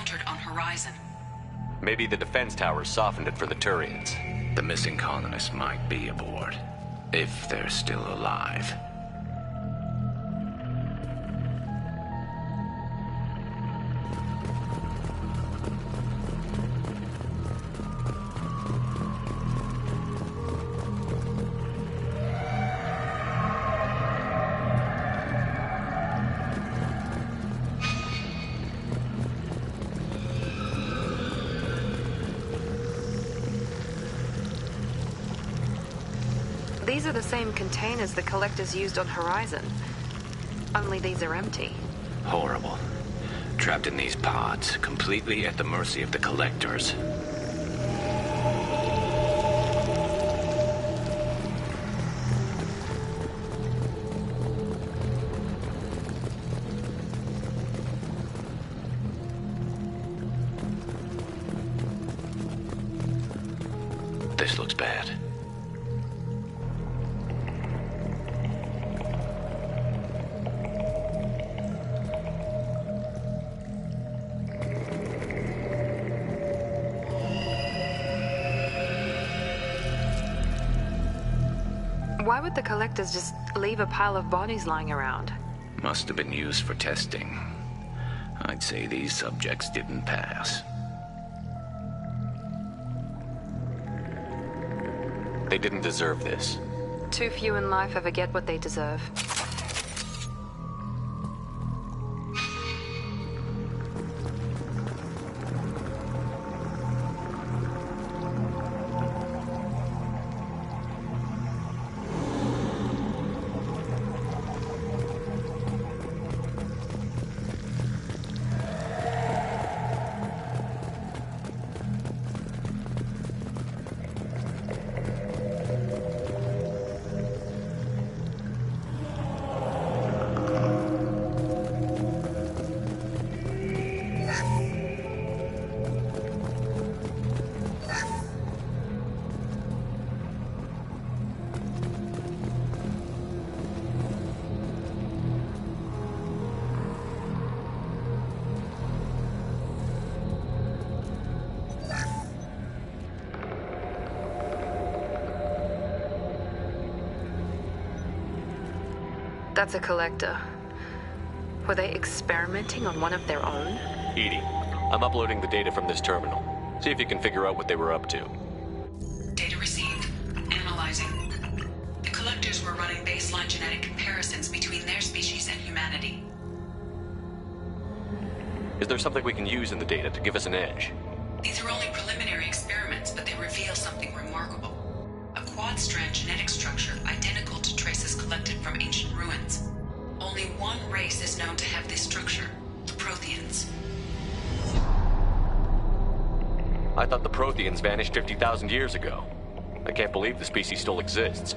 encountered on horizon. Maybe the defense towers softened it for the Turians. The missing colonists might be aboard, if they're still alive. These are the same containers the collectors used on Horizon. Only these are empty. Horrible. Trapped in these pods, completely at the mercy of the collectors. This looks bad. Why would the collectors just leave a pile of bodies lying around? Must have been used for testing. I'd say these subjects didn't pass. They didn't deserve this. Too few in life ever get what they deserve. That's a collector. Were they experimenting on one of their own? Edie, I'm uploading the data from this terminal. See if you can figure out what they were up to. Data received. Analyzing. The collectors were running baseline genetic comparisons between their species and humanity. Is there something we can use in the data to give us an edge? These are only preliminary experiments, but they reveal something remarkable. A quad-strand genetic structure identical to traces collected from ancient ruins. Only one race is known to have this structure, the Protheans. I thought the Protheans vanished 50,000 years ago. I can't believe the species still exists.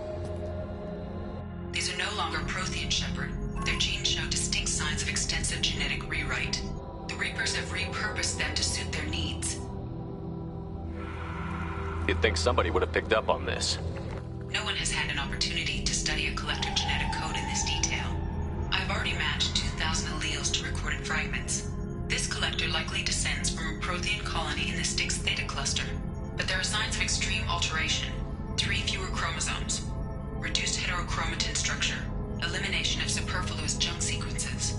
These are no longer Prothean, Shepard. Their genes show distinct signs of extensive genetic rewrite. The Reapers have repurposed them to suit their needs. You'd think somebody would have picked up on this. No one has had an opportunity to study a collector genetic code in this detail. I've already matched 2,000 alleles to recorded fragments. This collector likely descends from a Prothean colony in the Styx Theta cluster, but there are signs of extreme alteration. 3 fewer chromosomes, reduced heterochromatin structure, elimination of superfluous junk sequences.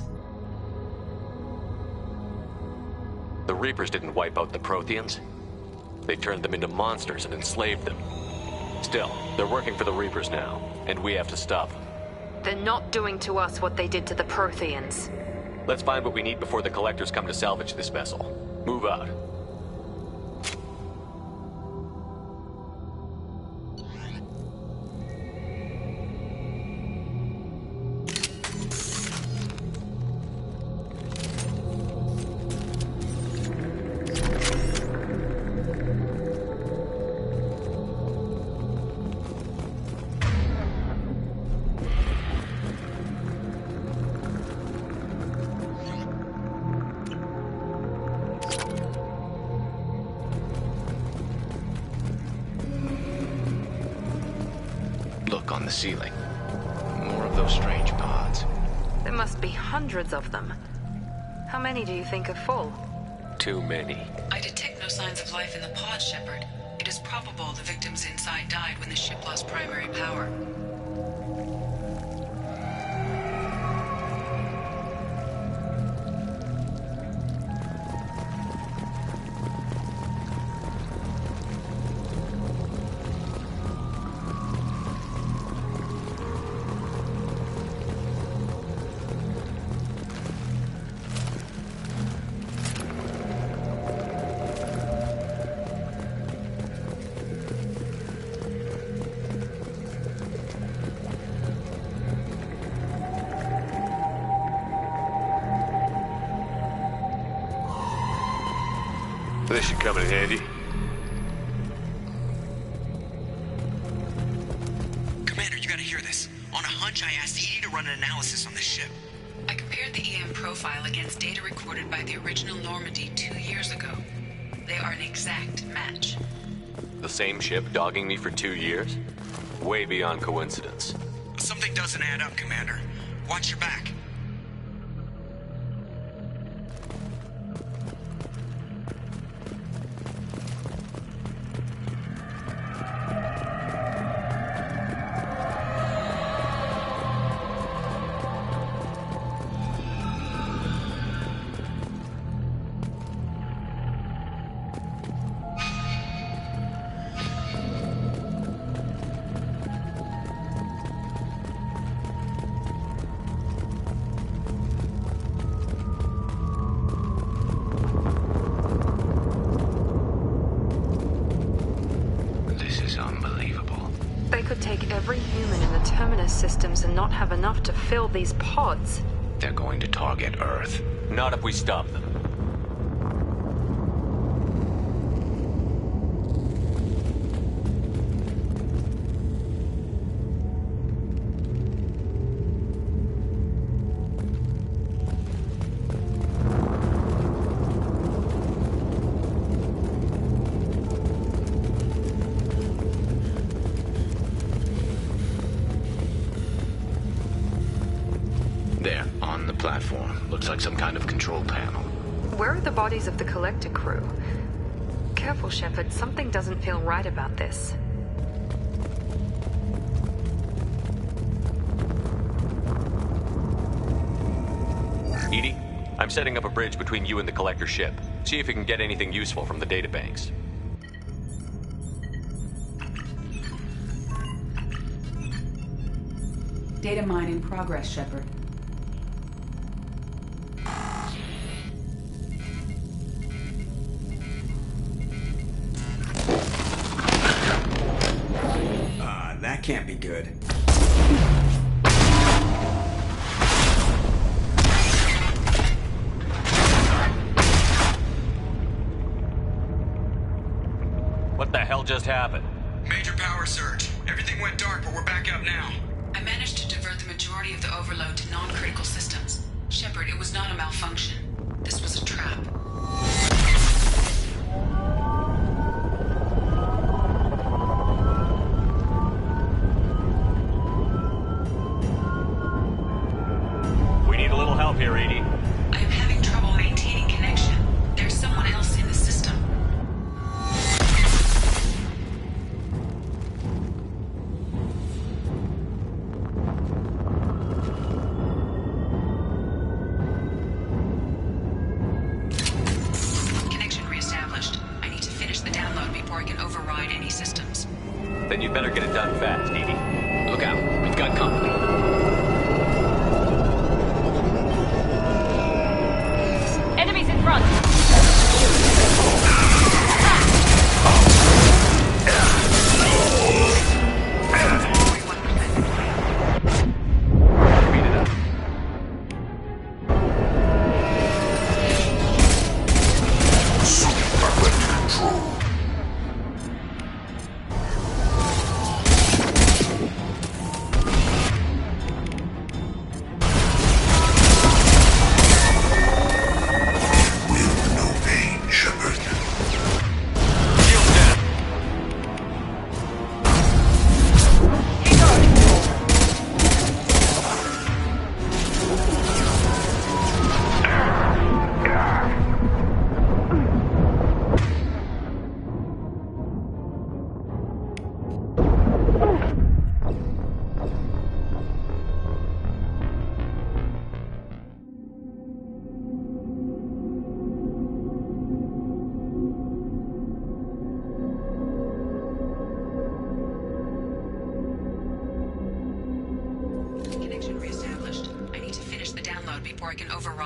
The Reapers didn't wipe out the Protheans. They turned them into monsters and enslaved them. Still, they're working for the Reapers now, and we have to stop them. They're not doing to us what they did to the Protheans. Let's find what we need before the collectors come to salvage this vessel. Move out. Look on the ceiling. More of those strange pods. There must be hundreds of them. How many do you think are full? too many. I detect no signs of life in the pod, Shepard. It is probable the victims inside died when the ship lost primary power. This should come in handy. Commander, you gotta hear this. On a hunch, I asked Edie to run an analysis on this ship. I compared the EM profile against data recorded by the original Normandy 2 years ago. They are an exact match. The same ship dogging me for 2 years? Way beyond coincidence. Something doesn't add up, Commander. Watch your back. They could take every human in the Terminus systems and not have enough to fill these pods. They're going to target Earth. Not if we stop them. There, on the platform. Looks like some kind of control panel. Where are the bodies of the Collector crew? Careful, Shepard. Something doesn't feel right about this. Edie, I'm setting up a bridge between you and the Collector ship. See if you can get anything useful from the databanks. Data mine in progress, Shepard. That can't be good. What the hell just happened? Major power surge. Everything went dark, but we're back up now. I managed to divert the majority of the overload to non-critical systems. Shepard, it was not a malfunction. This was a trap. We need a little help here, Edie. I am having trouble maintaining connection. There's someone else in the system. Connection reestablished. I need to finish the download before I can override any systems. Then you better get it done fast, Edie. Look out, we've got company. Enemies in front! Beat it up.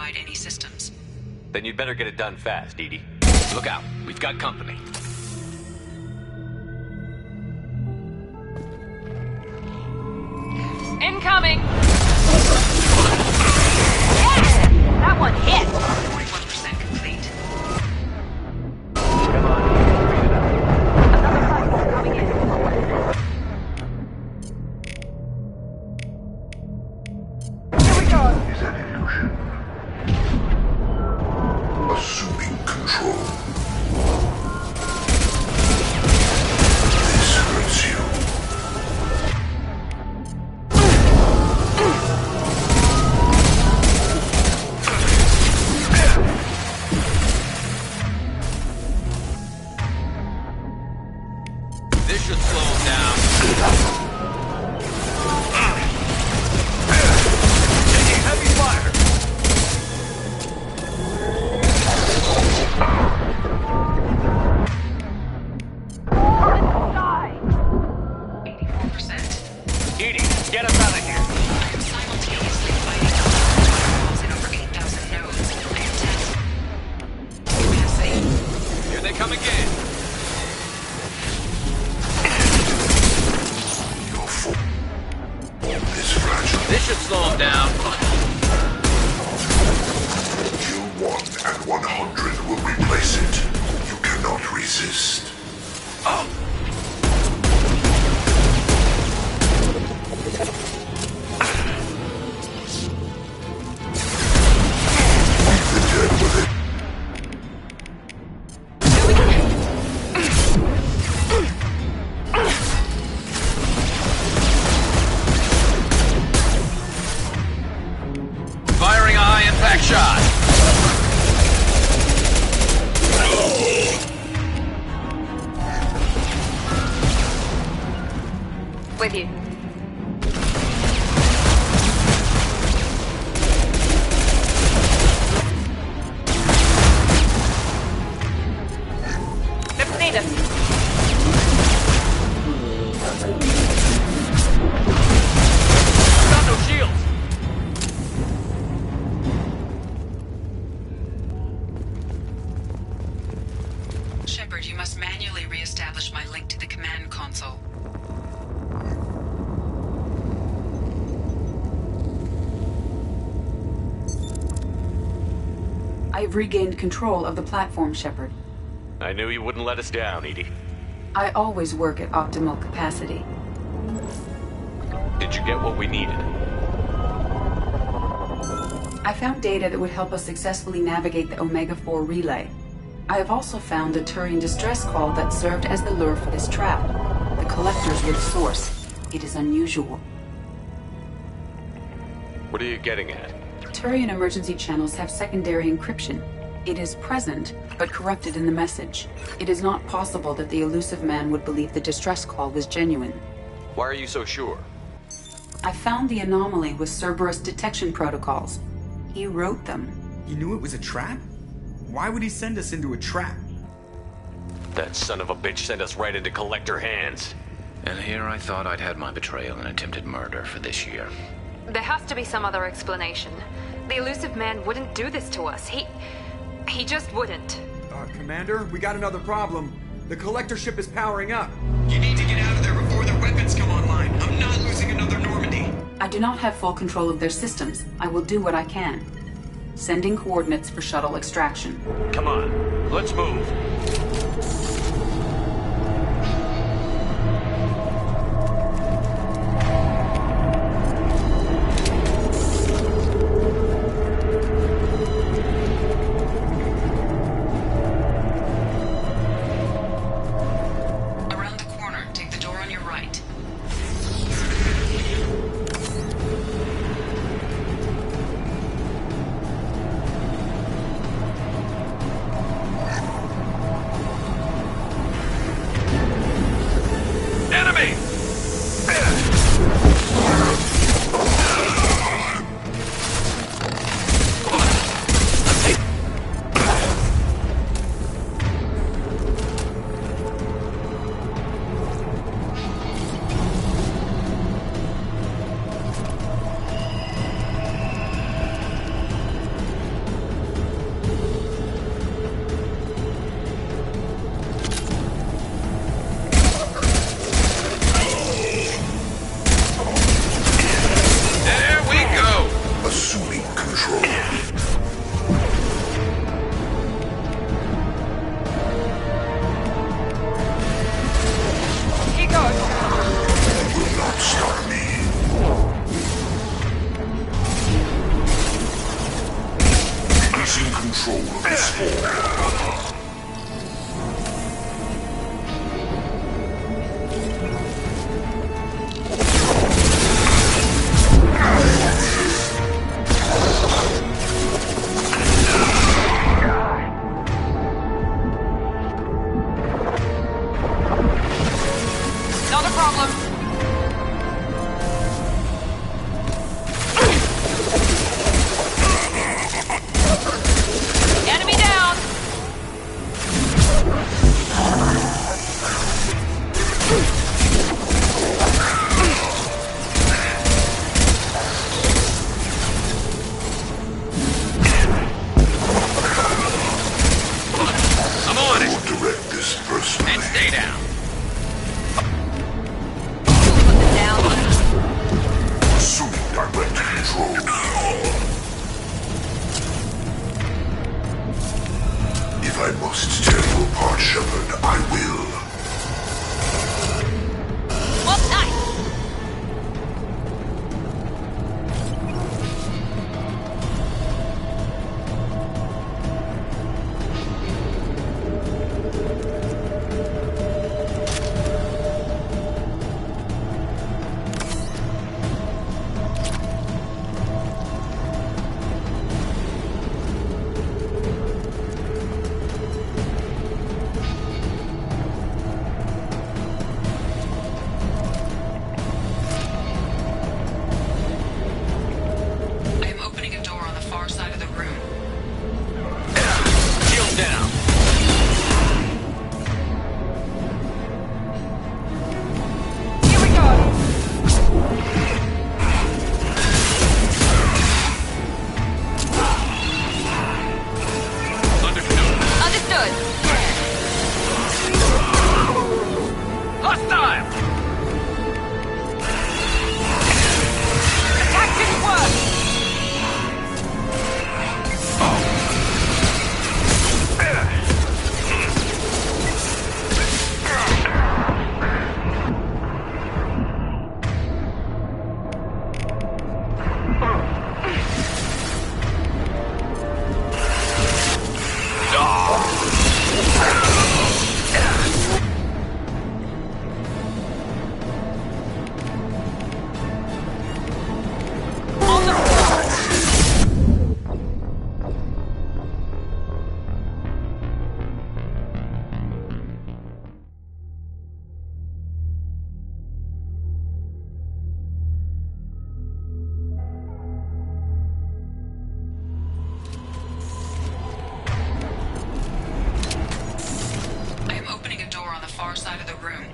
override any systems. Then you'd better get it done fast, Edie. Look out. We've got company. Incoming! Yeah! That one hit! 41% complete. Come on, read it out. Another platform coming in. Here we go! Is an illusion. Assuming control. This hurts you. This should slow him down. Taking heavy fire! Die! 84%. Edie, get us out of here! I am simultaneously fighting protocols in over 8,000 nodes. I am testing. Passing. Here they come again. Your form is fragile. This should slow him down. Kill 1 and 100 will replace it. You cannot resist. Leave the dead with it. Firing a high-impact shot. With you. Depleted. Got no shields! Shepard, you must manually re-establish my link to the command console. I've regained control of the platform, Shepard. I knew you wouldn't let us down, Edie. I always work at optimal capacity. Did you get what we needed? I found data that would help us successfully navigate the Omega-4 relay. I have also found a Turian distress call that served as the lure for this trap. The collectors were the source. It is unusual. What are you getting at? Turian emergency channels have secondary encryption. It is present, but corrupted in the message. It is not possible that the elusive man would believe the distress call was genuine. Why are you so sure? I found the anomaly with Cerberus detection protocols. He wrote them. He knew it was a trap? Why would he send us into a trap? That son of a bitch sent us right into collector hands. And here I thought I'd had my betrayal and attempted murder for this year. There has to be some other explanation. The elusive man wouldn't do this to us. He just wouldn't. Commander, we got another problem. The collector ship is powering up. You need to get out of there before their weapons come online. I'm not losing another Normandy. I do not have full control of their systems. I will do what I can. Sending coordinates for shuttle extraction. Come on, let's move. Around the corner, take the door on your right. problem. Enemy down. I'm on it! Will direct this personally. And stay down. Put them down. Assuming direct control. If I must tear you apart, Shepard, I will. Well, nice. I am opening a door on the far side of the room. Shield down. Here we go. Understood. Understood. Hostile! Attack didn't work. On the floor. I am opening a door on the far side of the room.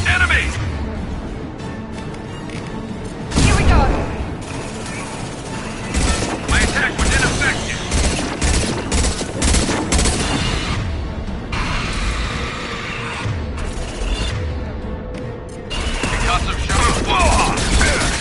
Enemy! Here we go. My attack was ineffective. Because of Shepard.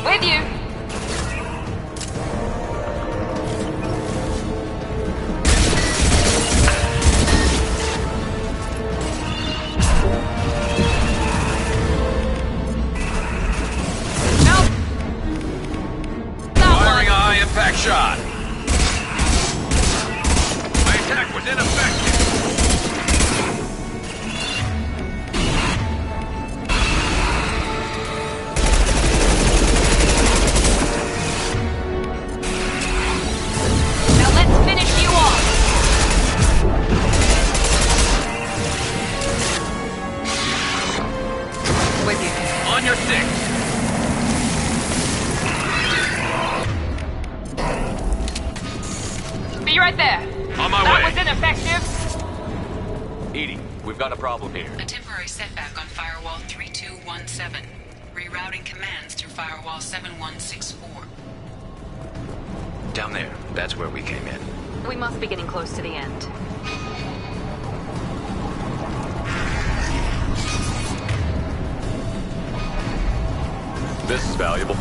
With you. No. That Firing a one. high impact shot. My attack was ineffective. Now let's finish you off. With you. On your six. Be right there. On my That way. was ineffective. Edie, we've got a problem here. A temporary setback on Firewall 3217. Rerouting commands through Firewall 7164. Down there. That's where we came in. We must be getting close to the end. This is valuable.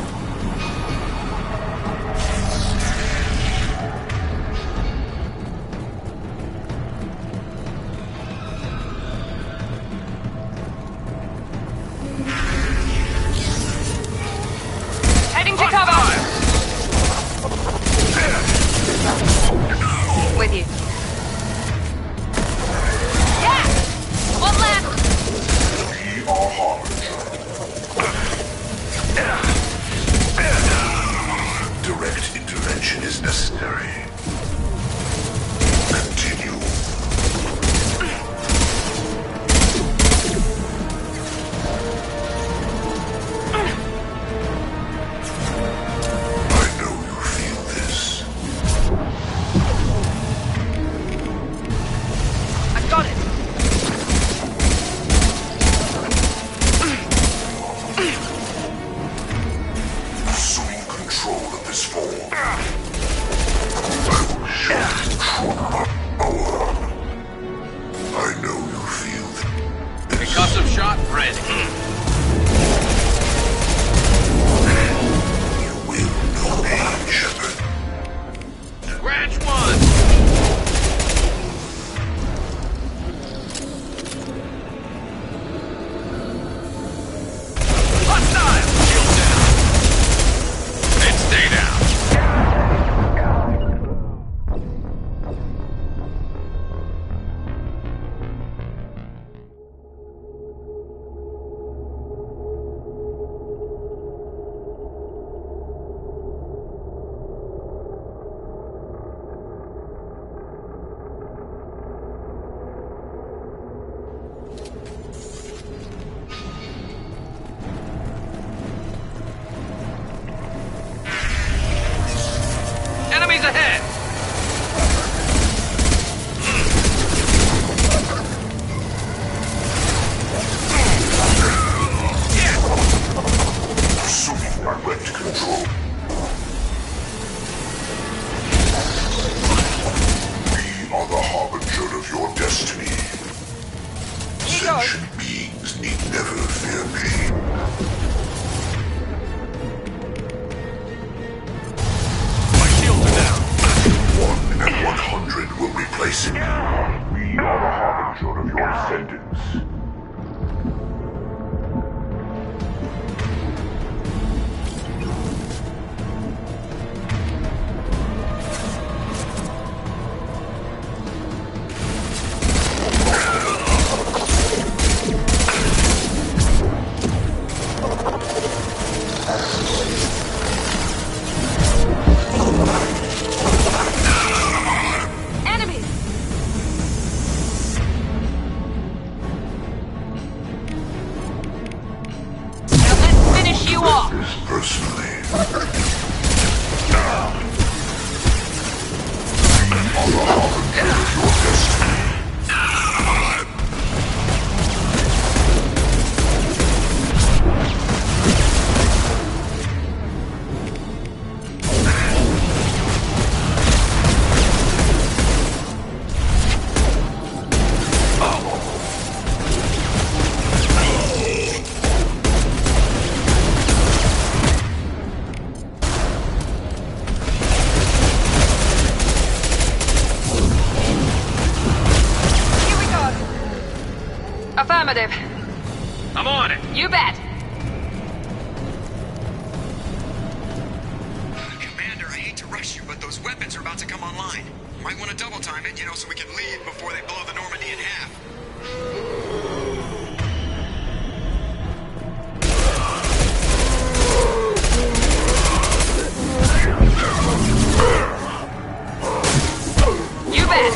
personally. On the harbinger of your destiny. Affirmative. I'm on it. You bet. Commander, I hate to rush you, but those weapons are about to come online. Might want to double time it, so we can leave before they blow the Normandy in half. You bet.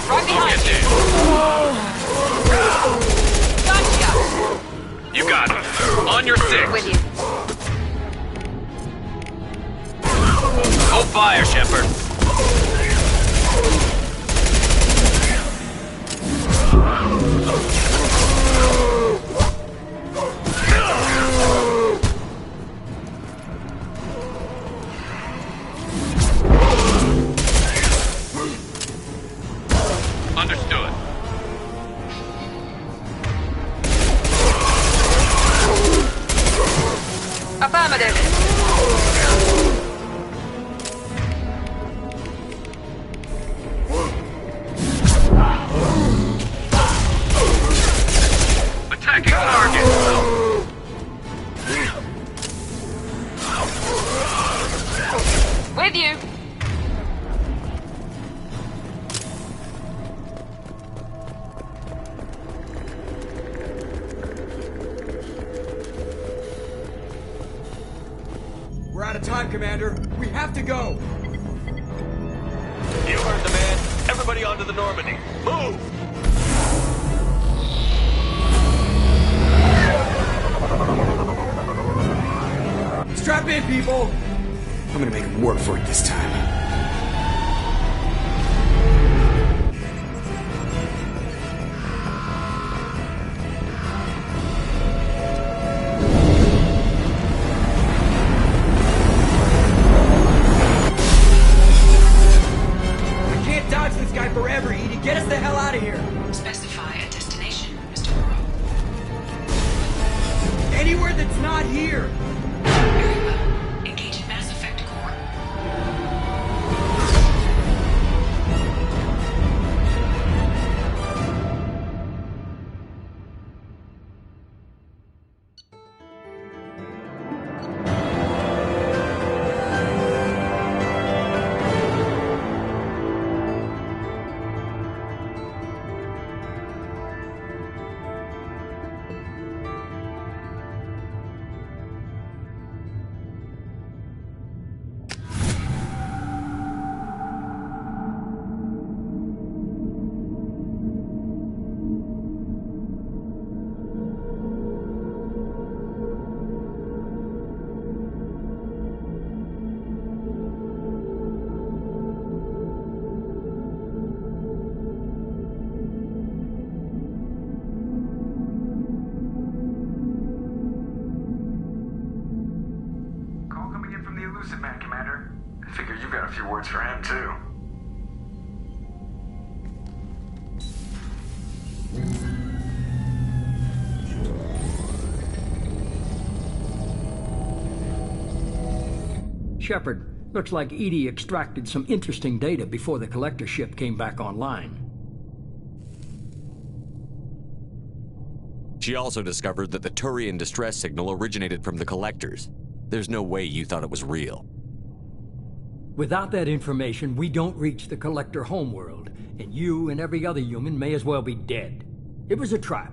Right behind you. Gotcha. You got it. On your six. With you. Hold fire, Shepard. Understood. Affirmative. Attacking target. With you. We're out of time, Commander. We have to go. You heard the man. Everybody onto the Normandy. Move! Strap in, people. I'm gonna make them work for it this time. I can't dodge this guy forever, Edie. Get us the hell out of here. Specify a destination, Mr. Moreau. Anywhere that's not here. Very well. Engage in Mass Effect core. Call coming in from the Elusive Man, Commander. I figure you've got a few words for him, too. Shepard, looks like Edie extracted some interesting data before the collector ship came back online. She also discovered that the Turian distress signal originated from the collectors. There's no way you thought it was real. Without that information, we don't reach the collector homeworld, and you and every other human may as well be dead. It was a trap,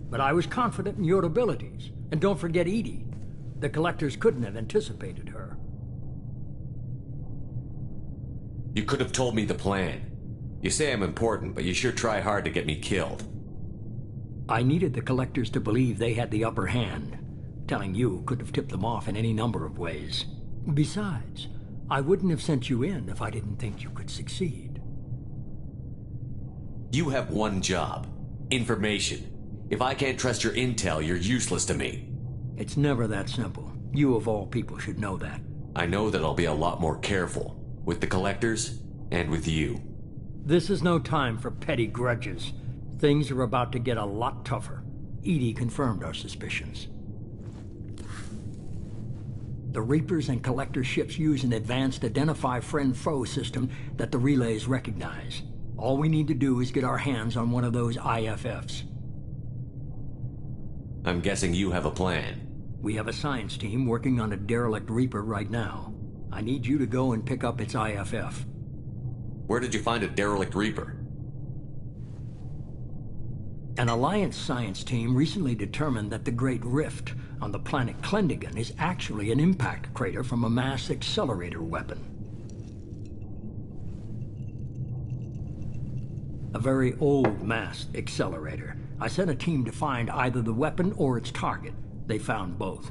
but I was confident in your abilities. And don't forget Edie. The collectors couldn't have anticipated her. You could have told me the plan. You say I'm important, but you sure try hard to get me killed. I needed the Collectors to believe they had the upper hand. Telling you could have tipped them off in any number of ways. Besides, I wouldn't have sent you in if I didn't think you could succeed. You have one job. Information. If I can't trust your intel, you're useless to me. It's never that simple. You of all people should know that. I know that I'll be a lot more careful. With the Collectors, and with you. This is no time for petty grudges. Things are about to get a lot tougher. Edie confirmed our suspicions. The Reapers and Collector ships use an advanced Identify Friend-Foe system that the relays recognize. All we need to do is get our hands on one of those IFFs. I'm guessing you have a plan. We have a science team working on a derelict Reaper right now. I need you to go and pick up its IFF. Where did you find a derelict Reaper? An Alliance science team recently determined that the Great Rift on the planet Klendigan is actually an impact crater from a mass accelerator weapon. A very old mass accelerator. I sent a team to find either the weapon or its target. They found both.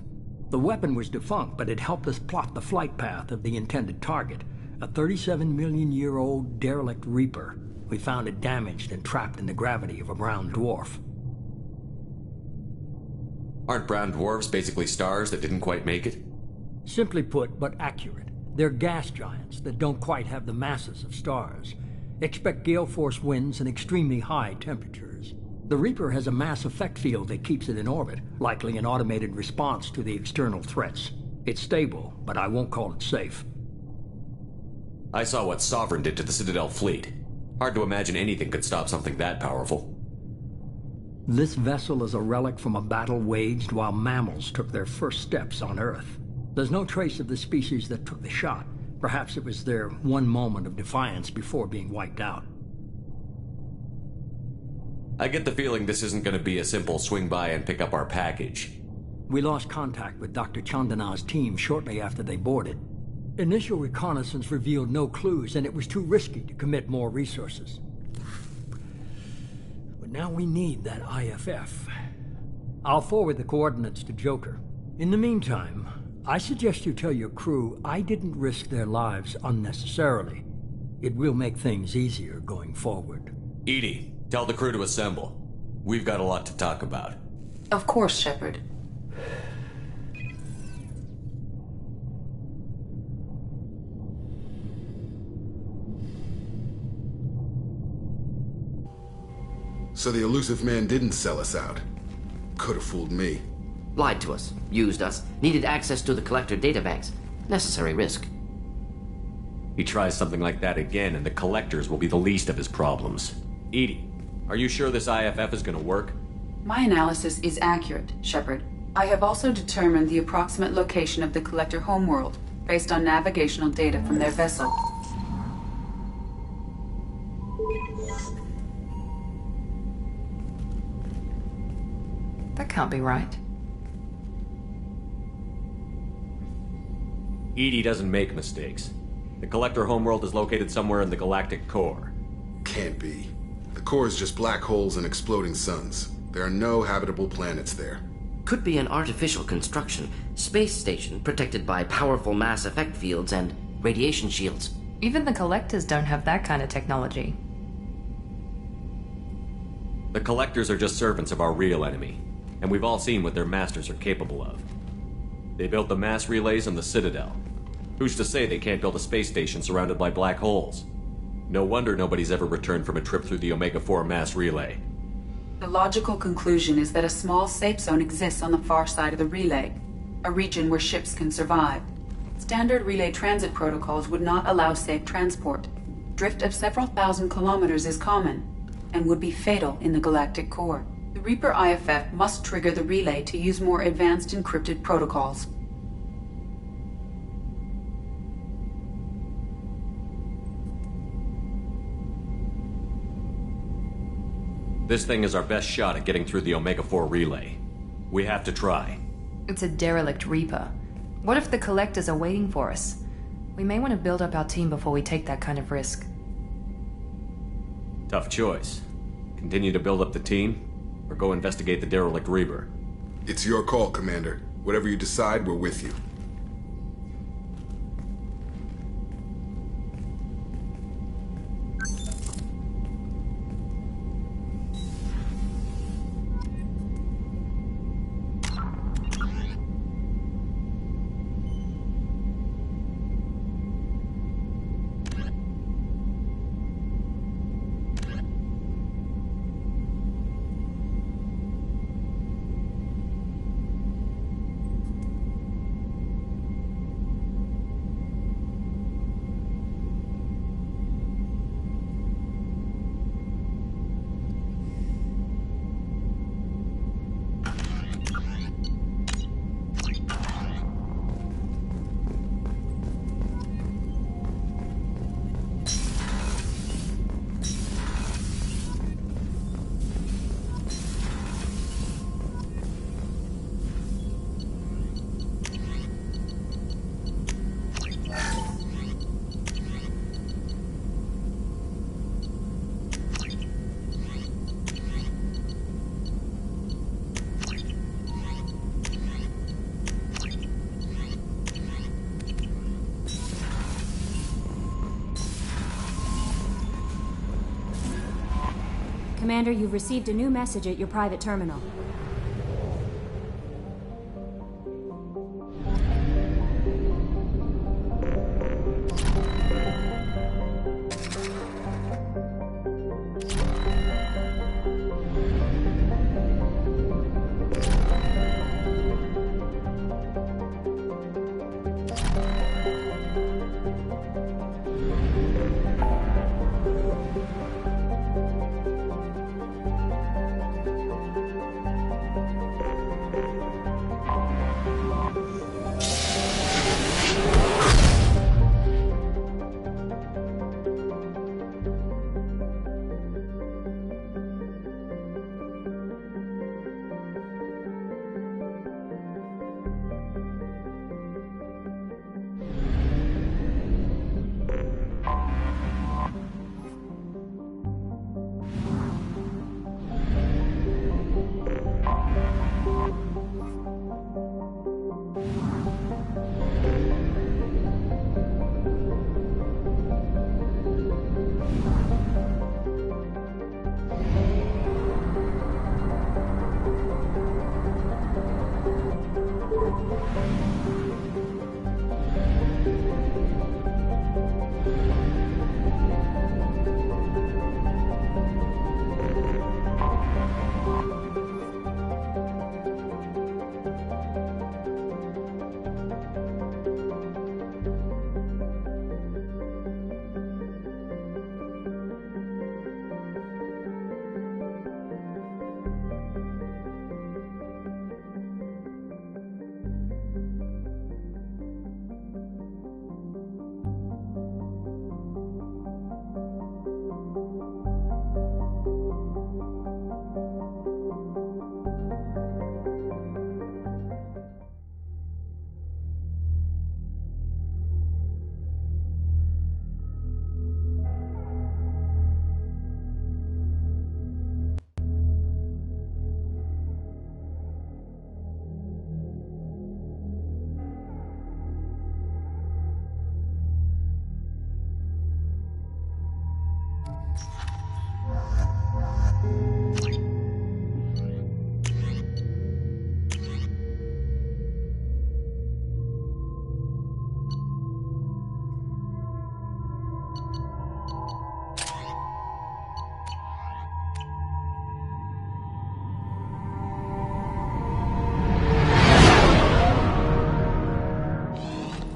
The weapon was defunct, but it helped us plot the flight path of the intended target, a 37-million-year-old derelict Reaper. We found it damaged and trapped in the gravity of a brown dwarf. Aren't brown dwarfs basically stars that didn't quite make it? Simply put, but accurate. They're gas giants that don't quite have the masses of stars. Expect gale force winds and extremely high temperatures. The Reaper has a mass effect field that keeps it in orbit, likely an automated response to the external threats. It's stable, but I won't call it safe. I saw what Sovereign did to the Citadel fleet. Hard to imagine anything could stop something that powerful. This vessel is a relic from a battle waged while mammals took their first steps on Earth. There's no trace of the species that took the shot. Perhaps it was their one moment of defiance before being wiped out. I get the feeling this isn't going to be a simple swing by and pick up our package. We lost contact with Dr. Chandana's team shortly after they boarded. Initial reconnaissance revealed no clues, and it was too risky to commit more resources. But now we need that IFF. I'll forward the coordinates to Joker. In the meantime, I suggest you tell your crew I didn't risk their lives unnecessarily. It will make things easier going forward. Edie, tell the crew to assemble. We've got a lot to talk about. Of course, Shepard. So the elusive man didn't sell us out. Could have fooled me. Lied to us, used us, needed access to the Collector databanks. Necessary risk. He tries something like that again, and the Collectors will be the least of his problems. Edie, are you sure this IFF is going to work? My analysis is accurate, Shepard. I have also determined the approximate location of the Collector homeworld, based on navigational data from their vessel. That can't be right. Edie doesn't make mistakes. The Collector homeworld is located somewhere in the galactic core. Can't be. The core is just black holes and exploding suns. There are no habitable planets there. Could be an artificial construction, space station protected by powerful mass effect fields and radiation shields. Even the Collectors don't have that kind of technology. The Collectors are just servants of our real enemy, and we've all seen what their masters are capable of. They built the mass relays on the Citadel. Who's to say they can't build a space station surrounded by black holes? No wonder nobody's ever returned from a trip through the Omega-4 mass relay. The logical conclusion is that a small safe zone exists on the far side of the relay, a region where ships can survive. Standard relay transit protocols would not allow safe transport. Drift of several thousand kilometers is common, and would be fatal in the galactic core. The Reaper IFF must trigger the relay to use more advanced encrypted protocols. This thing is our best shot at getting through the Omega-4 relay. We have to try. It's a derelict Reaper. What if the Collectors are waiting for us? We may want to build up our team before we take that kind of risk. Tough choice. Continue to build up the team, or go investigate the derelict Reaper? It's your call, Commander. Whatever you decide, we're with you. Commander, you've received a new message at your private terminal.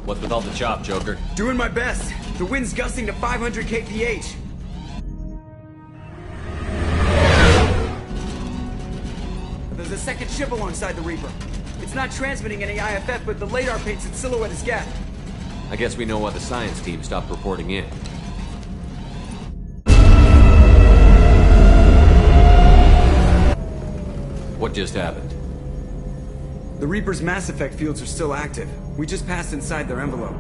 What's with all the chop, Joker? Doing my best. The wind's gusting to 500 kph. There's a second ship alongside the Reaper. It's not transmitting any IFF, but the radar paints its silhouette as Geth. I guess we know why the science team stopped reporting in. What just happened? The Reaper's mass effect fields are still active. We just passed inside their envelope.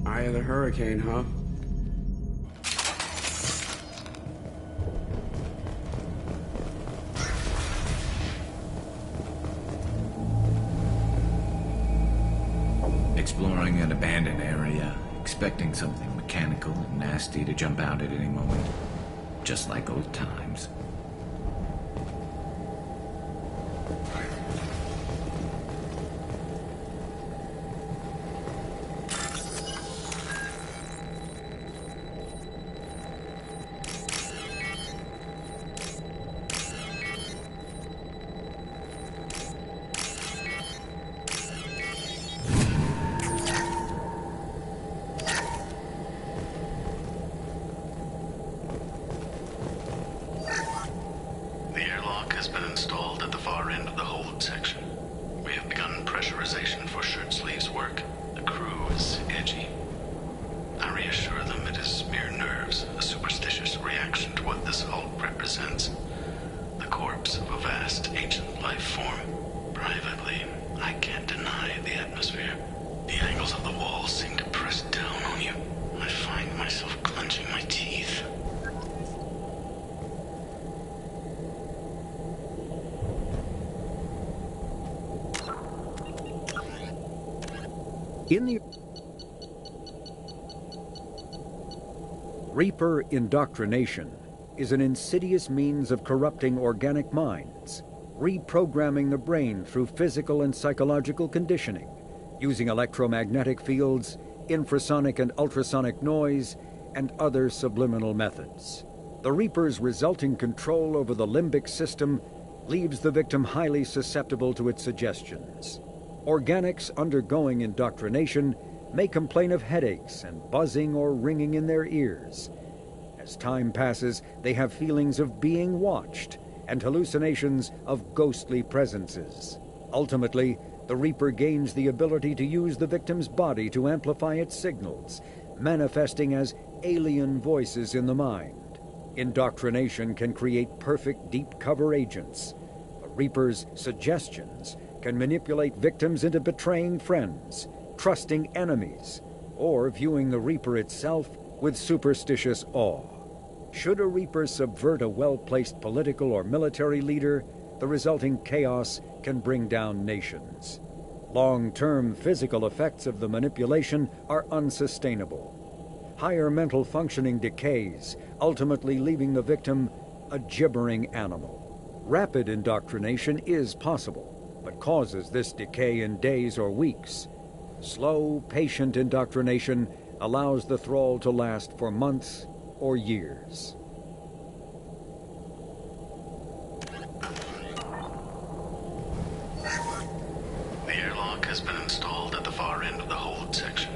Eye of the hurricane, huh? exploring an abandoned area, expecting something mechanical and nasty to jump out at any moment. Just like old times. In the Reaper indoctrination is an insidious means of corrupting organic minds, reprogramming the brain through physical and psychological conditioning, using electromagnetic fields, infrasonic and ultrasonic noise, and other subliminal methods. The Reaper's resulting control over the limbic system leaves the victim highly susceptible to its suggestions. Organics undergoing indoctrination may complain of headaches and buzzing or ringing in their ears. As time passes, they have feelings of being watched and hallucinations of ghostly presences. Ultimately, the Reaper gains the ability to use the victim's body to amplify its signals, manifesting as alien voices in the mind. Indoctrination can create perfect deep cover agents. The Reaper's suggestions can manipulate victims into betraying friends, trusting enemies, or viewing the Reaper itself with superstitious awe. Should a Reaper subvert a well-placed political or military leader, the resulting chaos can bring down nations. Long-term physical effects of the manipulation are unsustainable. Higher mental functioning decays, ultimately leaving the victim a gibbering animal. Rapid indoctrination is possible, but causes this decay in days or weeks. Slow, patient indoctrination allows the thrall to last for months or years. The airlock has been installed at the far end of the hold section.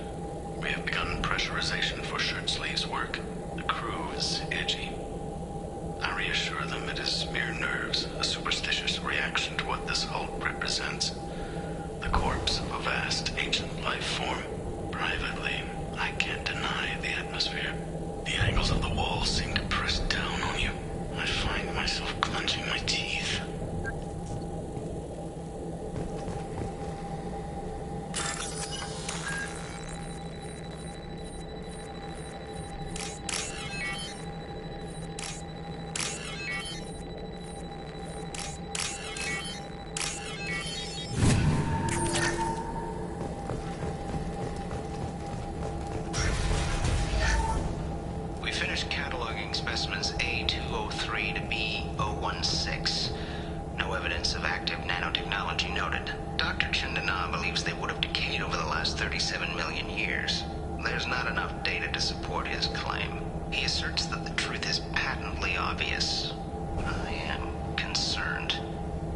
We have begun pressurization for shirt sleeves work. The crew is edgy. I reassure them it is mere nerves, a superstitious reaction to what this hulk represents. The corpse of a vast, ancient life form. Privately, I can't deny the atmosphere. The angles of the walls seem to press down on you. I find myself clenching my teeth. Specimens A203 to B016. No evidence of active nanotechnology noted. Dr. Chandana believes they would have decayed over the last 37 million years. There's not enough data to support his claim. He asserts that the truth is patently obvious. I am concerned.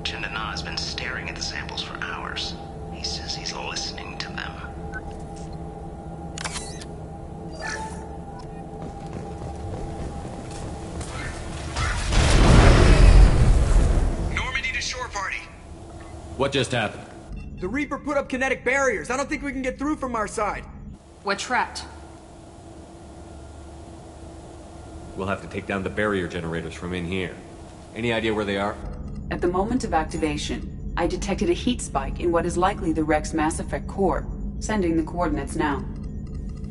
Chandana has been staring at the samples for hours. He says he's listening to them. What just happened? The Reaper put up kinetic barriers. I don't think we can get through from our side. We're trapped. We'll have to take down the barrier generators from in here. Any idea where they are? At the moment of activation, I detected a heat spike in what is likely the Rex Mass Effect core, sending the coordinates now.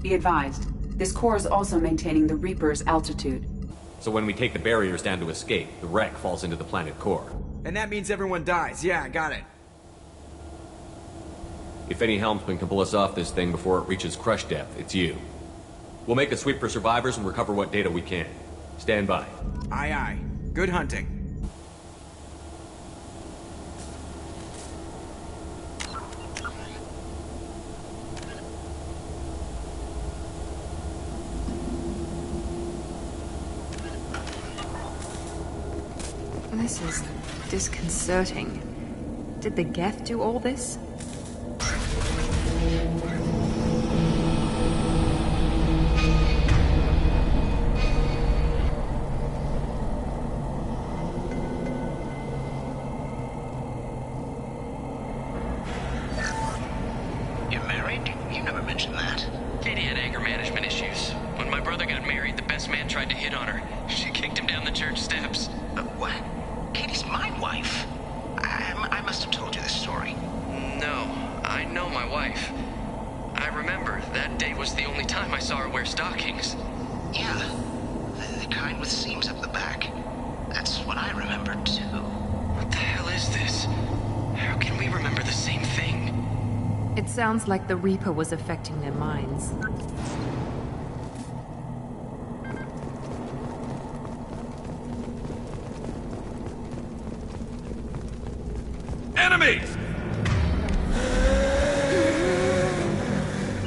Be advised, this core is also maintaining the Reaper's altitude. So when we take the barriers down to escape, the wreck falls into the planet core. And that means everyone dies. Yeah, got it. If any helmsman can pull us off this thing before it reaches crush depth, it's you. We'll make a sweep for survivors and recover what data we can. Stand by. Aye, aye. Good hunting. This is disconcerting. Did the Geth do all this? You're married? You never mentioned that. Katie had anger management issues. When my brother got married, the best man tried to hit on her. She kicked him down the church steps. What? Katie's my wife. I must have told you this story. No, I know my wife. I remember that day was the only time I saw her wear stockings. Yeah, the kind with seams up the back. That's what I remember too. What the hell is this? How can we remember the same thing? It sounds like the Reaper was affecting their minds. Enemies!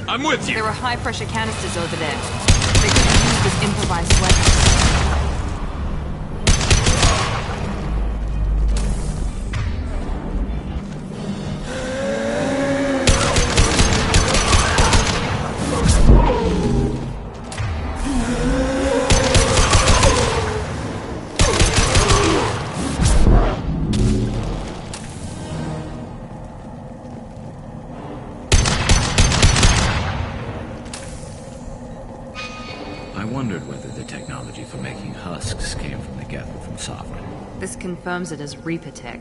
I'm with you! There were high-pressure canisters over there. They could be used as improvised weapons. I wondered whether the technology for making husks came from the Geth or from Sovereign. This confirms it as Reaper tech.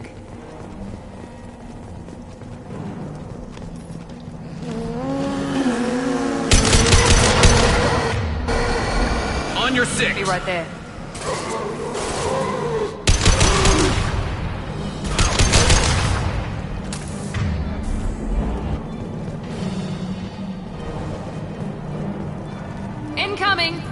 On your six! Be right there. Incoming!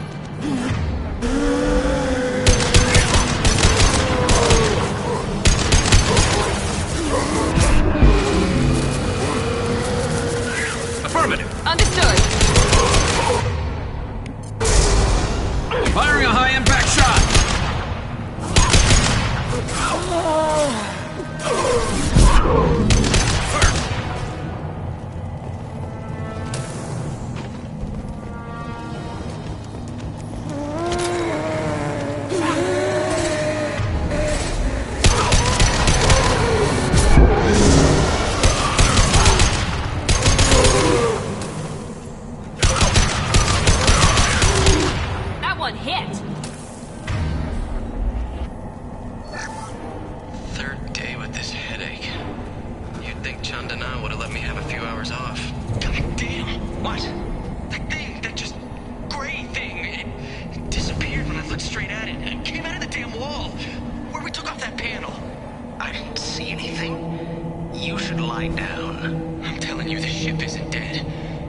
Affirmative! Understood. Firing a high-impact shot! That one hit! Third day with this headache. You'd think Chandana would have let me have a few hours off. God damn! What? That thing, that just gray thing, it disappeared when I looked straight at it. It came out of the damn wall, where we took off that panel. I didn't see anything. You should lie down. I'm telling you, the ship isn't dead.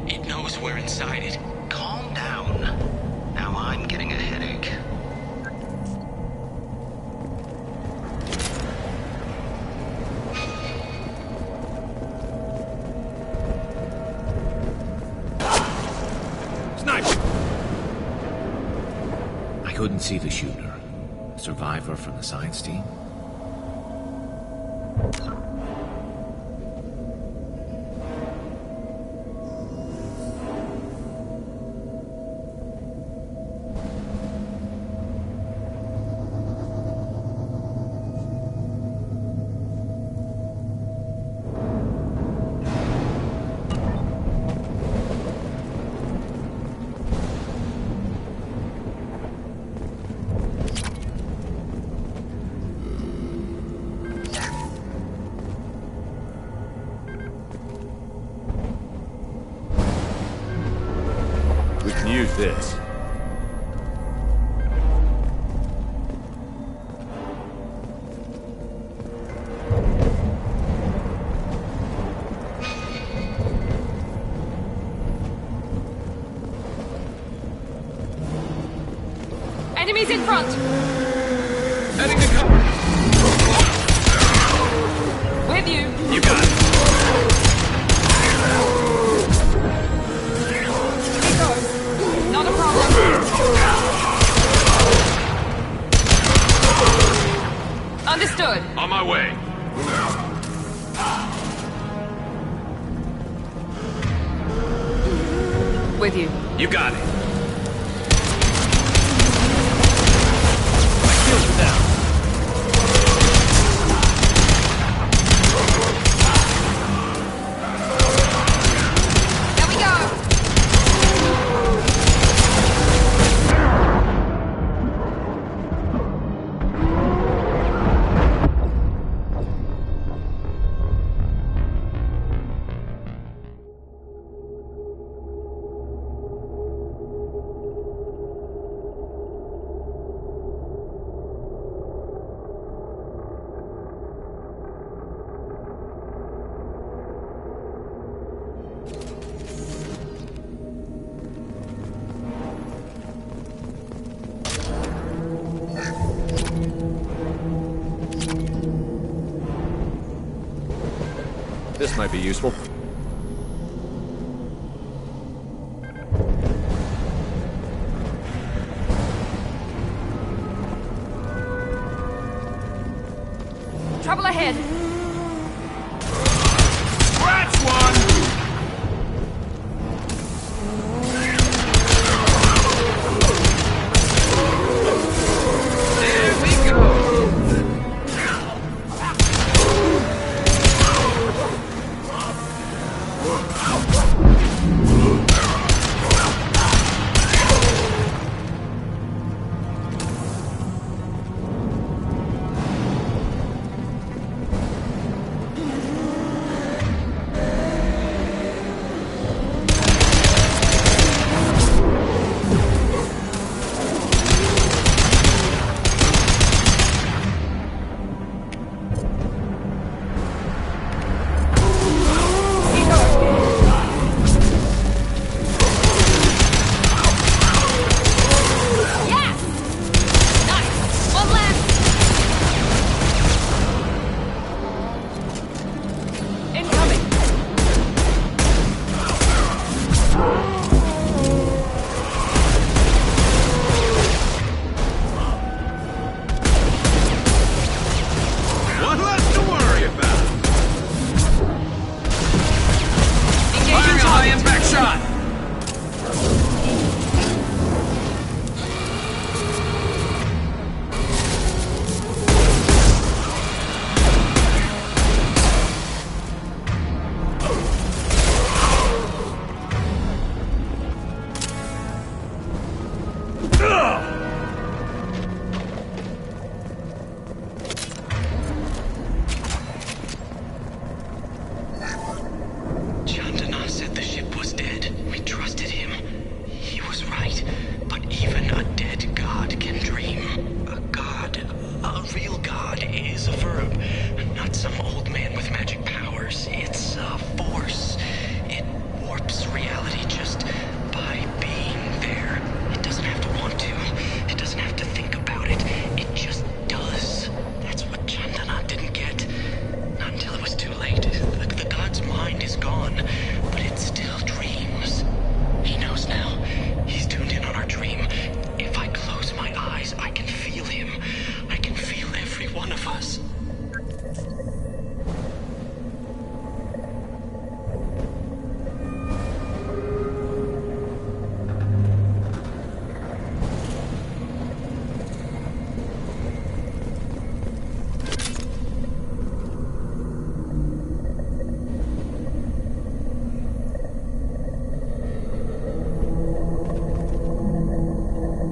It knows we're inside it. Calm down. Now I'm getting a headache. Sniper! I couldn't see the shooter. A survivor from the science team? We can use this. Enemies in front! Heading to cover! With you! You got it! Here goes. Not a problem. Understood. On my way. With you. You got it. My shields are down. There we go. This might be useful. Trouble ahead. Scratch one! There we go!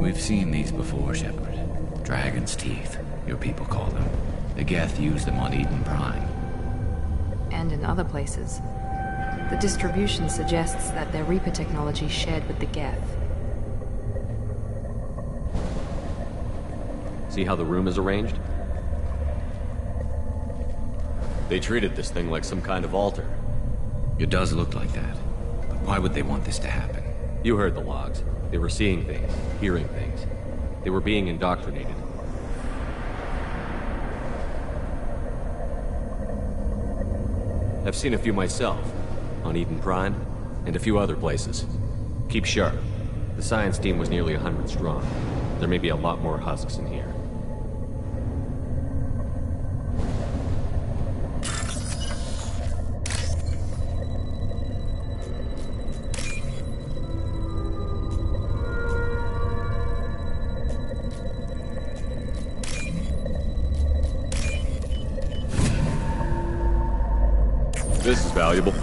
We've seen these before, Shepard. Dragon's teeth, your people call them. The Geth used them on Eden Prime. And in other places. The distribution suggests that their Reaper technology shared with the Geth. See how the room is arranged? They treated this thing like some kind of altar. It does look like that. But why would they want this to happen? You heard the logs. They were seeing things, hearing things. They were being indoctrinated. I've seen a few myself, on Eden Prime, and a few other places. Keep sharp. The science team was nearly 100 strong. There may be a lot more husks in here. This is valuable.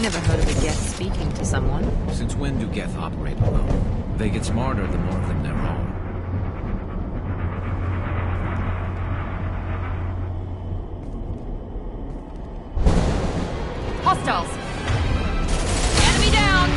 Never heard of a Geth speaking to someone. Since when do Geth operate alone? They get smarter the more of them there are. Hostiles! Enemy down!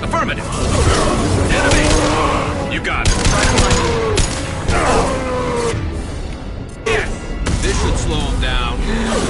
Affirmative. Enemy. You got it. Yes. This should slow him down.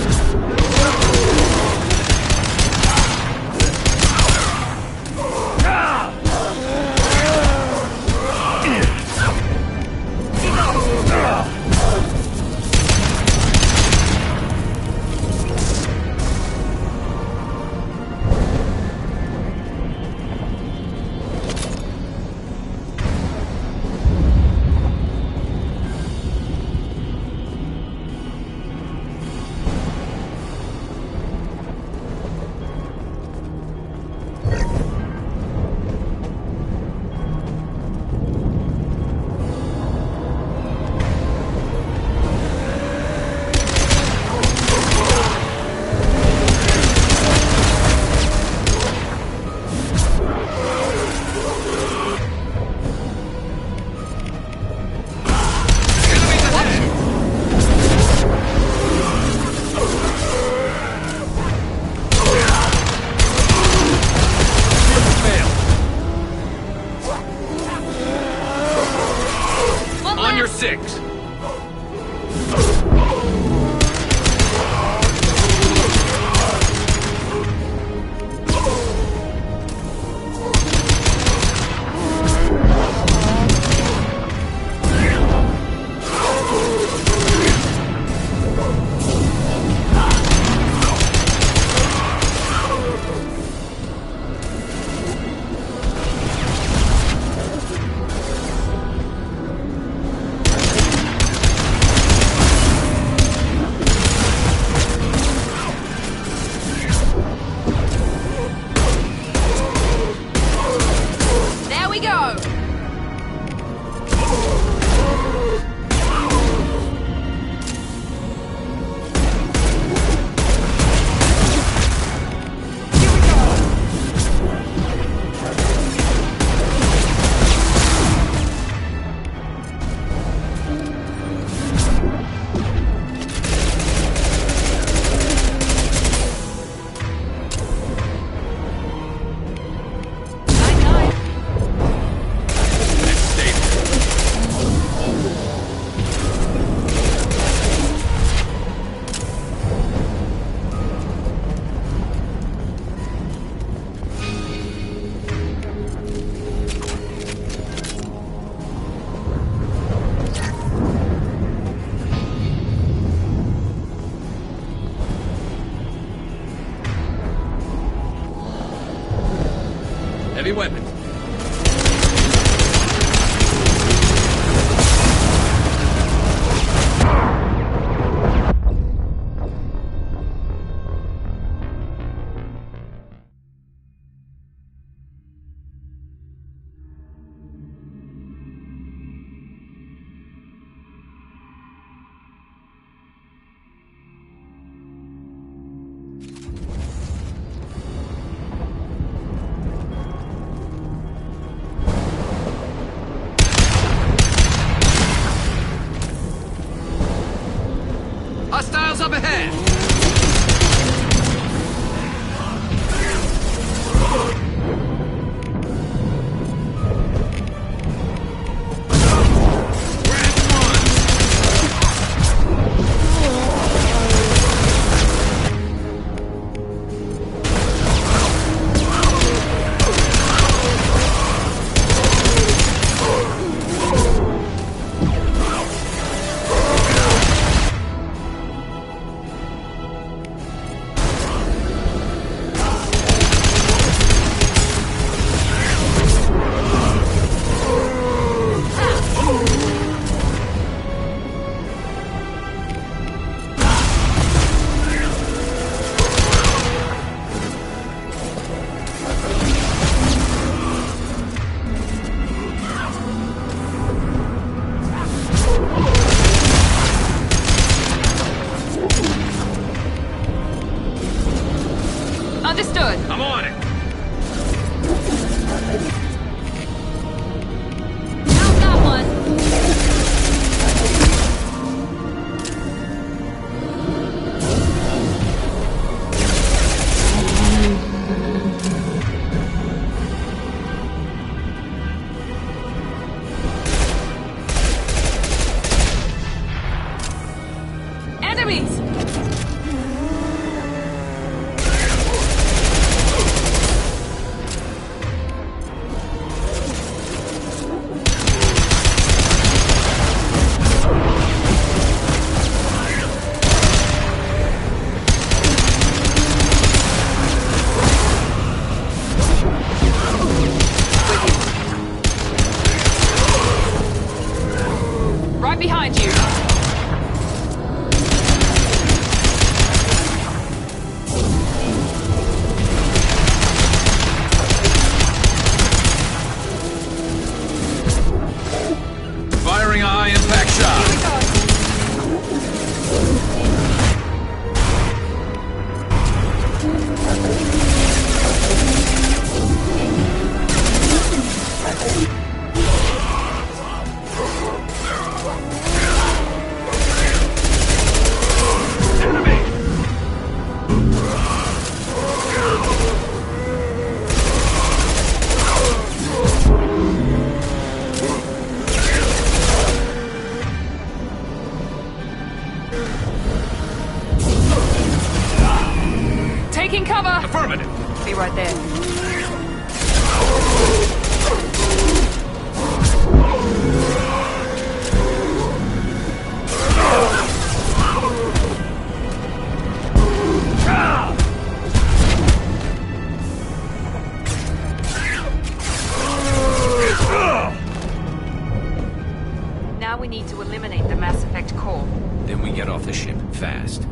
6. There we go! Heavy weapons. Hostiles up ahead! Understood. I'm on it. How's that one? Enemies! fast.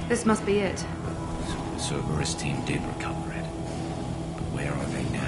This must be it. So the Cerberus team did recover it. But where are they now?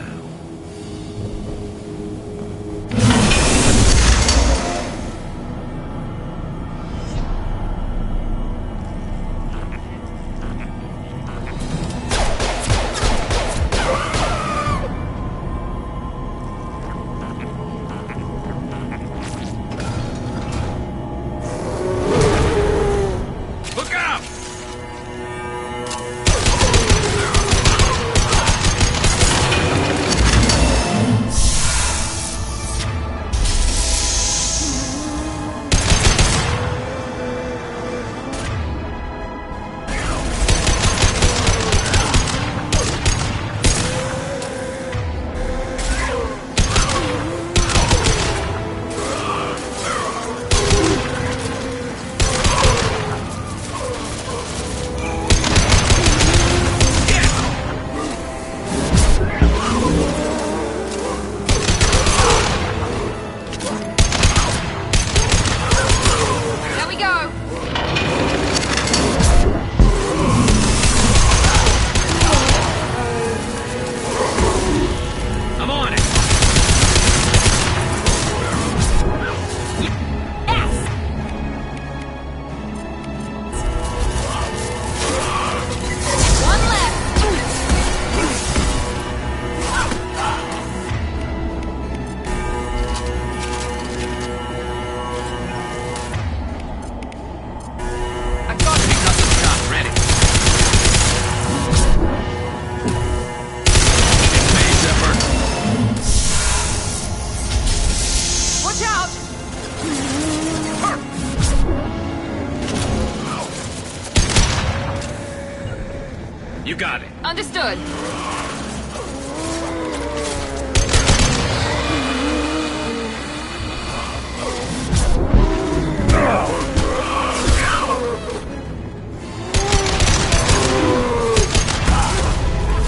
You got it. Understood.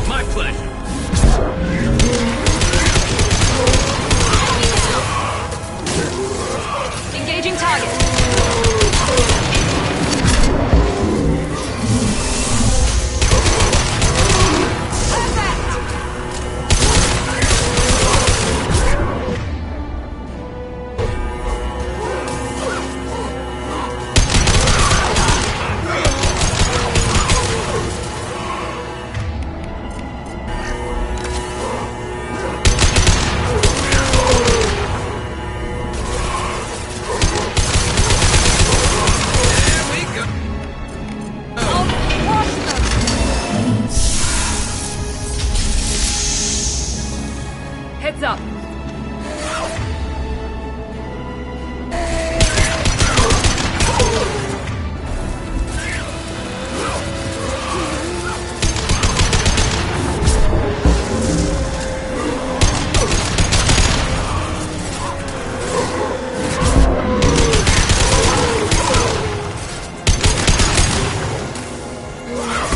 My pleasure. Engaging target. Heads up.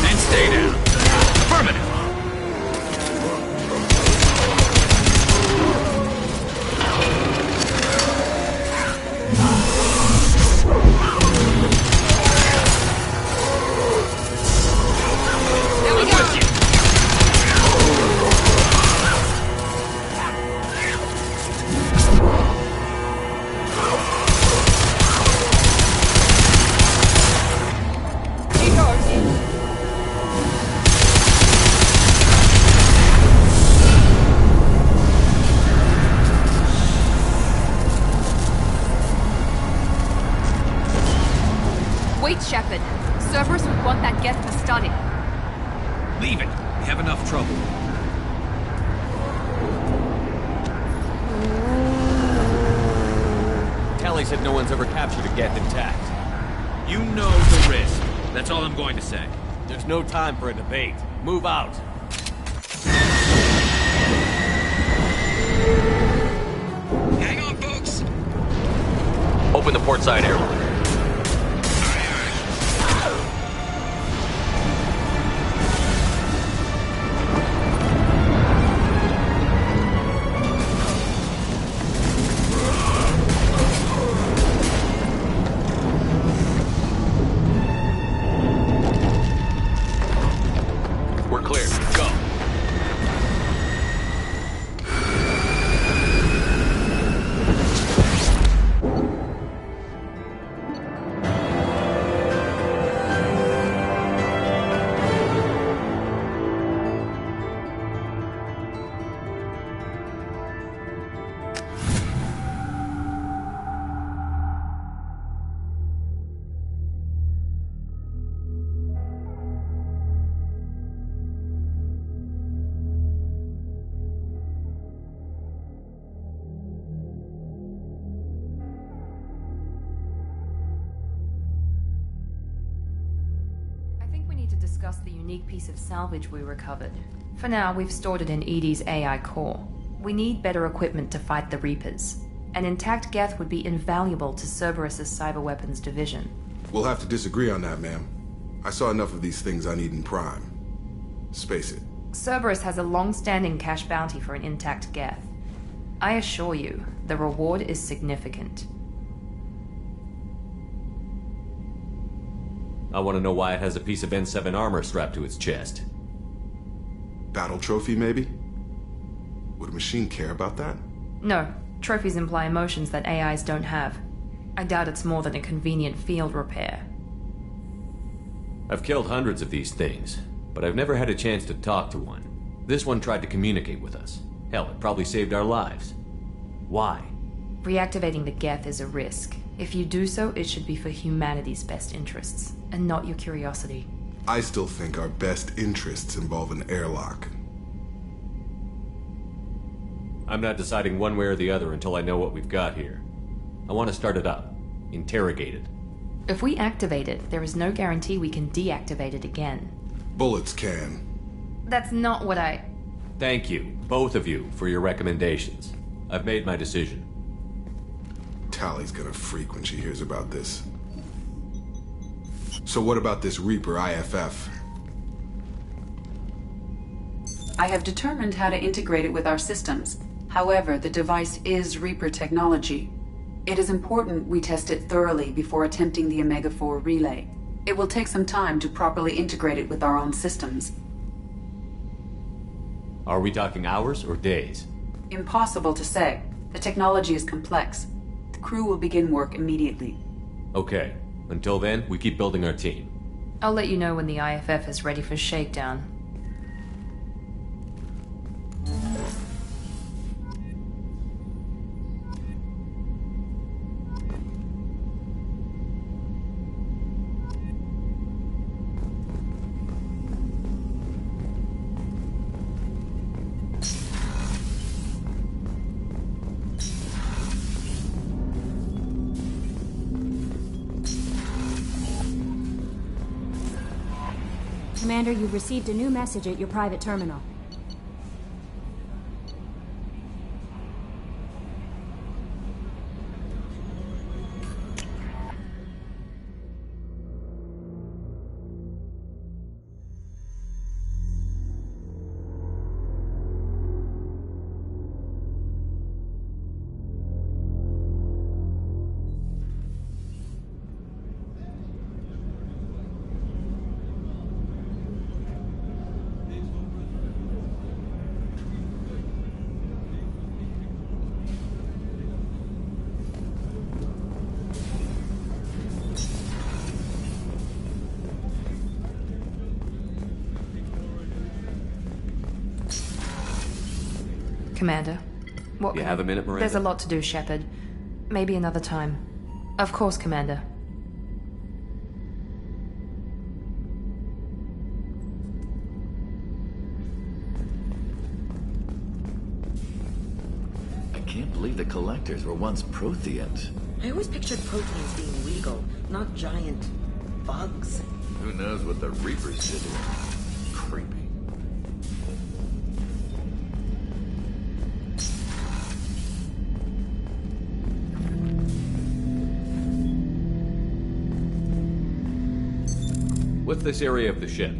And stay down. Affirmative. There we go. With you. Wait, Shepard. Cerberus would want that Geth to study. Leave it. We have enough trouble. Tally said no one's ever captured a Geth intact. You know the risk. That's all I'm going to say. There's no time for a debate. Move out. Open the port side airlock. We're clear. Go. I think we need to discuss the unique piece of salvage we recovered. For now, we've stored it in EDI's AI core. We need better equipment to fight the Reapers. An intact Geth would be invaluable to Cerberus's cyber weapons division. We'll have to disagree on that, ma'am. I saw enough of these things I need in Prime. Space it. Cerberus has a long-standing cash bounty for an intact Geth. I assure you, the reward is significant. I want to know why it has a piece of N7 armor strapped to its chest. Battle trophy, maybe? Would a machine care about that? No, trophies imply emotions that AIs don't have. I doubt it's more than a convenient field repair. I've killed hundreds of these things, but I've never had a chance to talk to one. This one tried to communicate with us. Hell, it probably saved our lives. Why? Reactivating the Geth is a risk. If you do so, it should be for humanity's best interests, and not your curiosity. I still think our best interests involve an airlock. I'm not deciding one way or the other until I know what we've got here. I want to start it up. Interrogate it. If we activate it, there is no guarantee we can deactivate it again. Bullets can. That's not what I... Thank you, both of you, for your recommendations. I've made my decision. Tally's gonna freak when she hears about this. So what about this Reaper IFF? I have determined how to integrate it with our systems. However, the device is Reaper technology. It is important we test it thoroughly before attempting the Omega-4 relay. It will take some time to properly integrate it with our own systems. Are we talking hours or days? Impossible to say. The technology is complex. The crew will begin work immediately. Okay. Until then, we keep building our team. I'll let you know when the IFF is ready for shakedown. Commander, you've received a new message at your private terminal. Commander, what? You have a minute, Miranda? There's a lot to do, Shepard. Maybe another time. Of course, Commander. I can't believe the collectors were once Protheans. I always pictured proteins being legal, not giant bugs. Who knows what the Reapers did to them? Creepy. What's this area of the ship?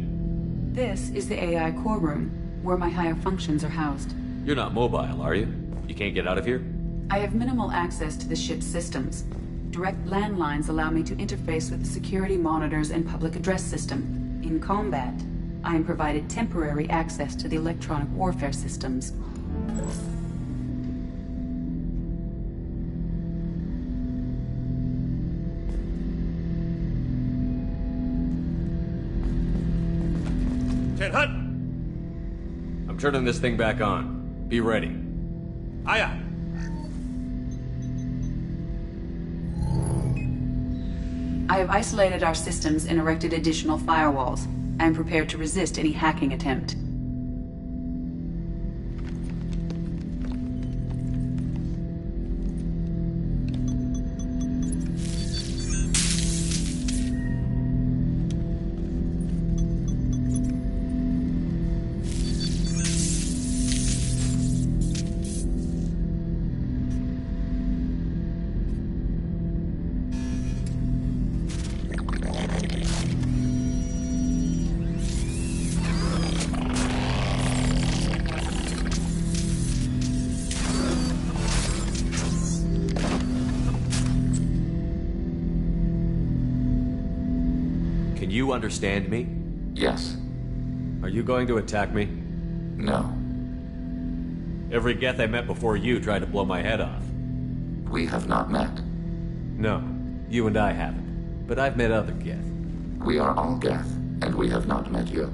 This is the AI core room, where my higher functions are housed. You're not mobile, are you? You can't get out of here? I have minimal access to the ship's systems. Direct landlines allow me to interface with the security monitors and public address system. In combat, I am provided temporary access to the electronic warfare systems. I'm turning this thing back on. Be ready. Aye aye. I have isolated our systems and erected additional firewalls. I am prepared to resist any hacking attempt. Can you understand me? Yes. Are you going to attack me? No. Every Geth I met before you tried to blow my head off. We have not met. No, you and I haven't. But I've met other Geth. We are all Geth, and we have not met you.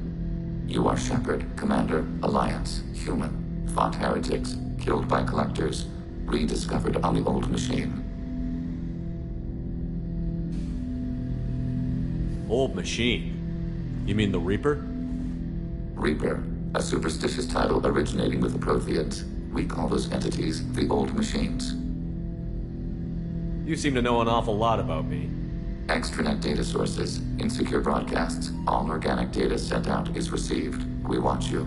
You are Shepard, Commander, Alliance, human, fought heretics, killed by collectors, rediscovered on the old machine. Old machine? You mean the Reaper? Reaper, a superstitious title originating with the Protheans. We call those entities the old machines. You seem to know an awful lot about me. Extranet data sources, insecure broadcasts, all organic data sent out is received. We watch you.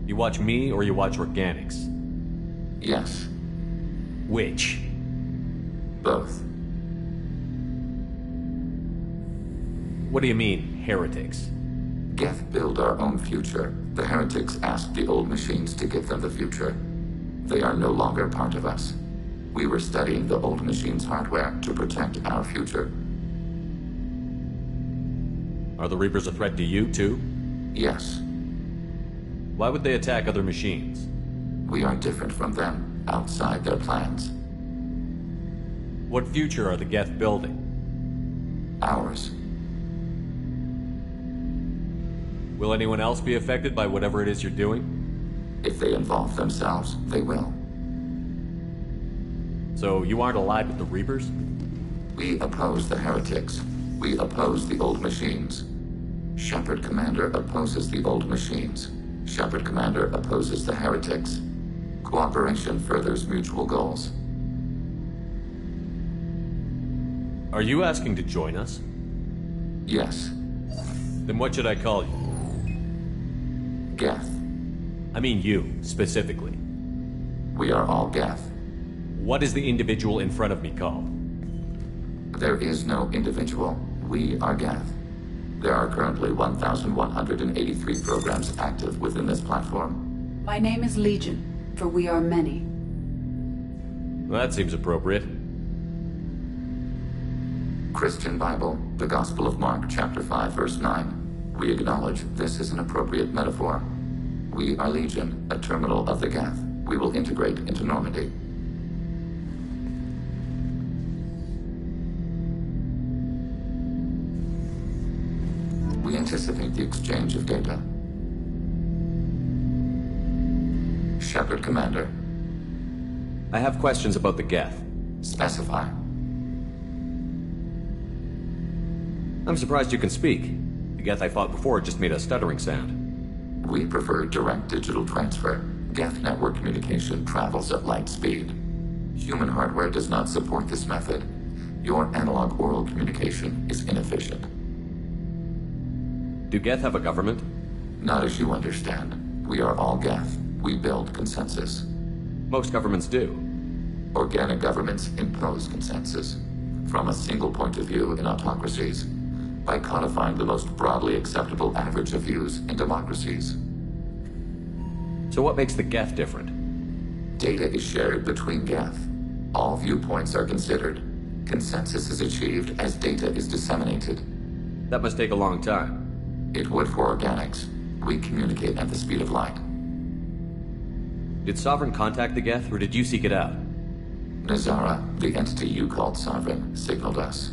You watch me or you watch organics? Yes. Which? Both. What do you mean, heretics? Geth build our own future. The heretics asked the old machines to give them the future. They are no longer part of us. We were studying the old machines' hardware to protect our future. Are the Reapers a threat to you, too? Yes. Why would they attack other machines? We are different from them, outside their plans. What future are the Geth building? Ours. Will anyone else be affected by whatever it is you're doing? If they involve themselves, they will. So you aren't allied with the Reapers? We oppose the heretics. We oppose the old machines. Shepard Commander opposes the old machines. Shepard Commander opposes the heretics. Cooperation furthers mutual goals. Are you asking to join us? Yes. Then what should I call you? Geth. I mean you, specifically. We are all Geth. What is the individual in front of me called? There is no individual. We are Geth. There are currently 1,183 programs active within this platform. My name is Legion, for we are many. Well, that seems appropriate. Christian Bible, the Gospel of Mark, chapter 5, verse 9. We acknowledge this is an appropriate metaphor. We are Legion, a terminal of the Geth. We will integrate into Normandy. We anticipate the exchange of data. Shepard Commander. I have questions about the Geth. Specify. I'm surprised you can speak. The Geth I fought before just made a stuttering sound. We prefer direct digital transfer. Geth network communication travels at light speed. Human hardware does not support this method. Your analog oral communication is inefficient. Do Geth have a government? Not as you understand. We are all Geth. We build consensus. Most governments do. Organic governments impose consensus. From a single point of view in autocracies. by codifying the most broadly acceptable average of views in democracies. So what makes the Geth different? Data is shared between Geth. All viewpoints are considered. Consensus is achieved as data is disseminated. That must take a long time. It would for organics. We communicate at the speed of light. Did Sovereign contact the Geth, or did you seek it out? Nazara, the entity you called Sovereign, signaled us.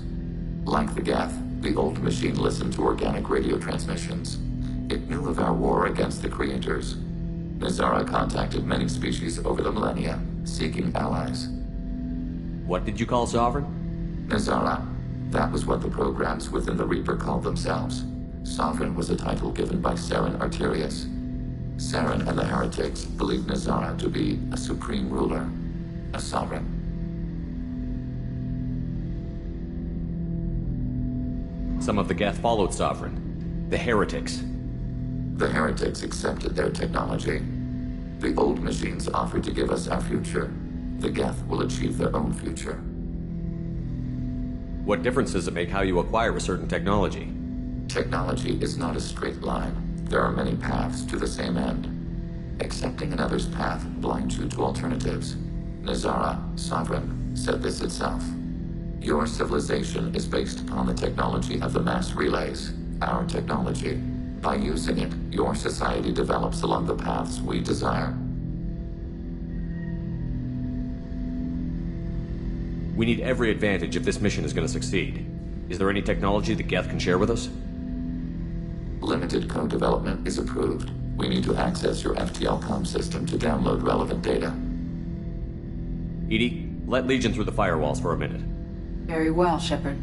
Like the Geth, the old machine listened to organic radio transmissions. It knew of our war against the creators. Nazara contacted many species over the millennia, seeking allies. What did you call Sovereign? Nazara. That was what the programs within the Reaper called themselves. Sovereign was a title given by Saren Arterius. Saren and the heretics believed Nazara to be a supreme ruler, a sovereign. Some of the Geth followed Sovereign. The heretics. The heretics accepted their technology. The old machines offered to give us our future. The Geth will achieve their own future. What difference does it make how you acquire a certain technology? Technology is not a straight line. There are many paths to the same end. Accepting another's path blinds you to alternatives. Nazara, Sovereign, said this itself. Your civilization is based upon the technology of the mass relays, our technology. By using it, your society develops along the paths we desire. We need every advantage if this mission is going to succeed. Is there any technology the Geth can share with us? Limited code development is approved. We need to access your FTL-COM system to download relevant data. Edie, let Legion through the firewalls for a minute. Very well, Shepard.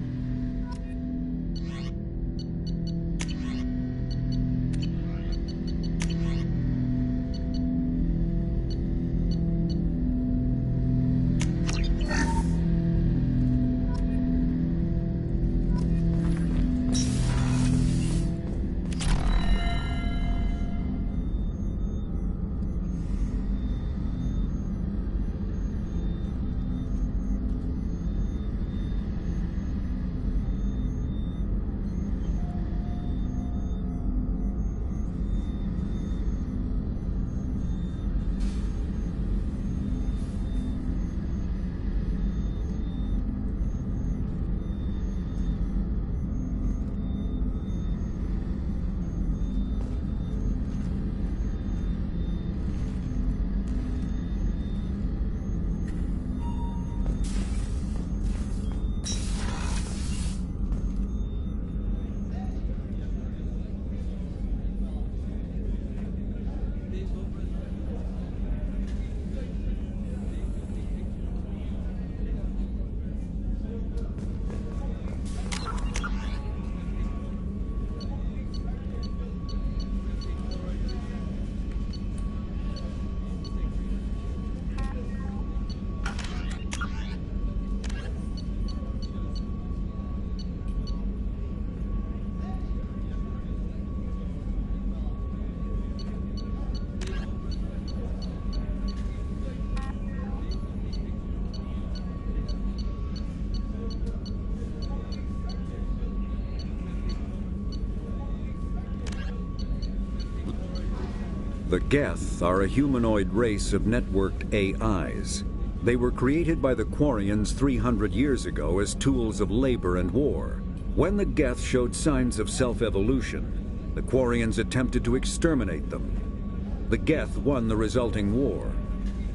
The Geth are a humanoid race of networked AIs. They were created by the Quarians 300 years ago as tools of labor and war. When the Geth showed signs of self-evolution, the Quarians attempted to exterminate them. The Geth won the resulting war.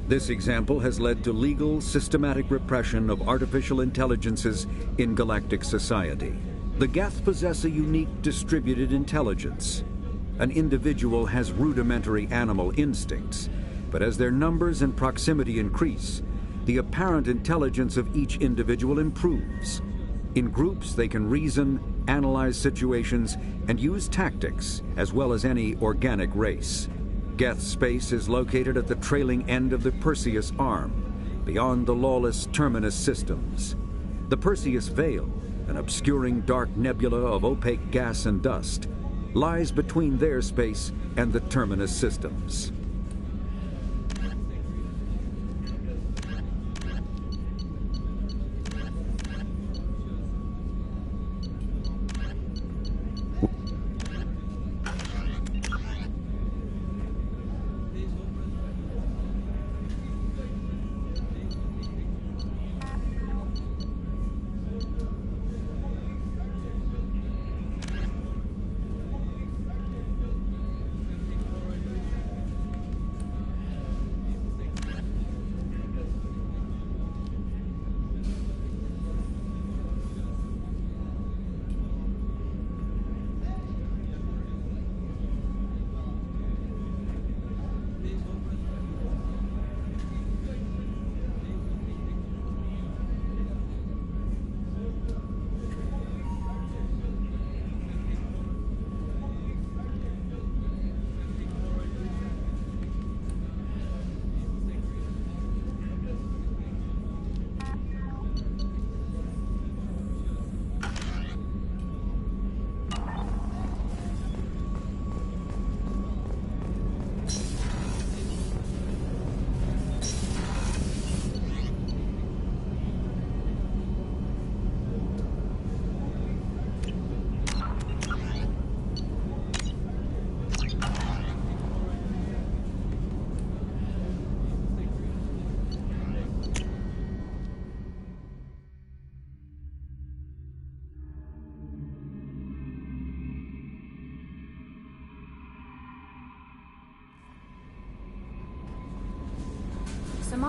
This example has led to legal, systematic repression of artificial intelligences in galactic society. The Geth possess a unique distributed intelligence. An individual has rudimentary animal instincts, but as their numbers and proximity increase, the apparent intelligence of each individual improves. In groups, they can reason, analyze situations, and use tactics, as well as any organic race. Geth space is located at the trailing end of the Perseus Arm, beyond the lawless Terminus systems. The Perseus Veil, an obscuring dark nebula of opaque gas and dust, lies between their space and the Terminus systems.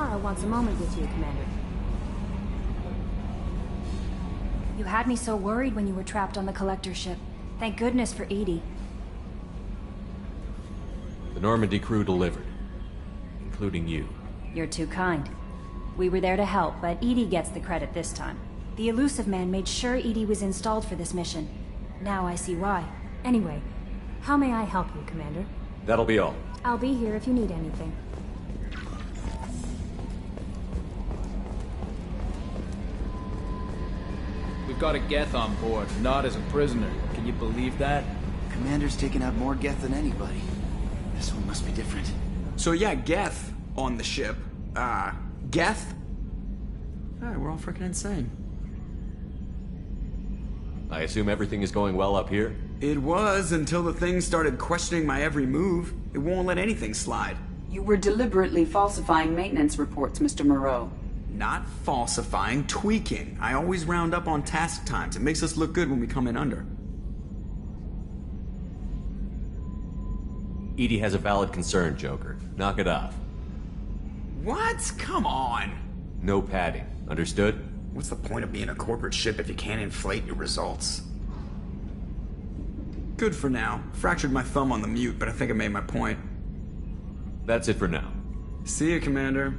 Mara wants a moment with you, Commander. You had me so worried when you were trapped on the Collector ship. Thank goodness for Edie. The Normandy crew delivered. Including you. You're too kind. We were there to help, but Edie gets the credit this time. The Elusive Man made sure Edie was installed for this mission. Now I see why. Anyway, how may I help you, Commander? That'll be all. I'll be here if you need anything. We've got a Geth on board, not as a prisoner. Can you believe that? Commander's taken out more Geth than anybody. This one must be different. So yeah, Geth on the ship. Geth? We're all freaking insane. I assume everything is going well up here? It was until the thing started questioning my every move. It won't let anything slide. You were deliberately falsifying maintenance reports, Mr. Moreau. Not falsifying, tweaking. I always round up on task times. It makes us look good when we come in under. Edie has a valid concern, Joker. Knock it off. What? Come on. No padding. Understood? What's the point of being a corporate ship if you can't inflate your results? Good for now. Fractured my thumb on the mute, but I think I made my point. That's it for now. See you, Commander.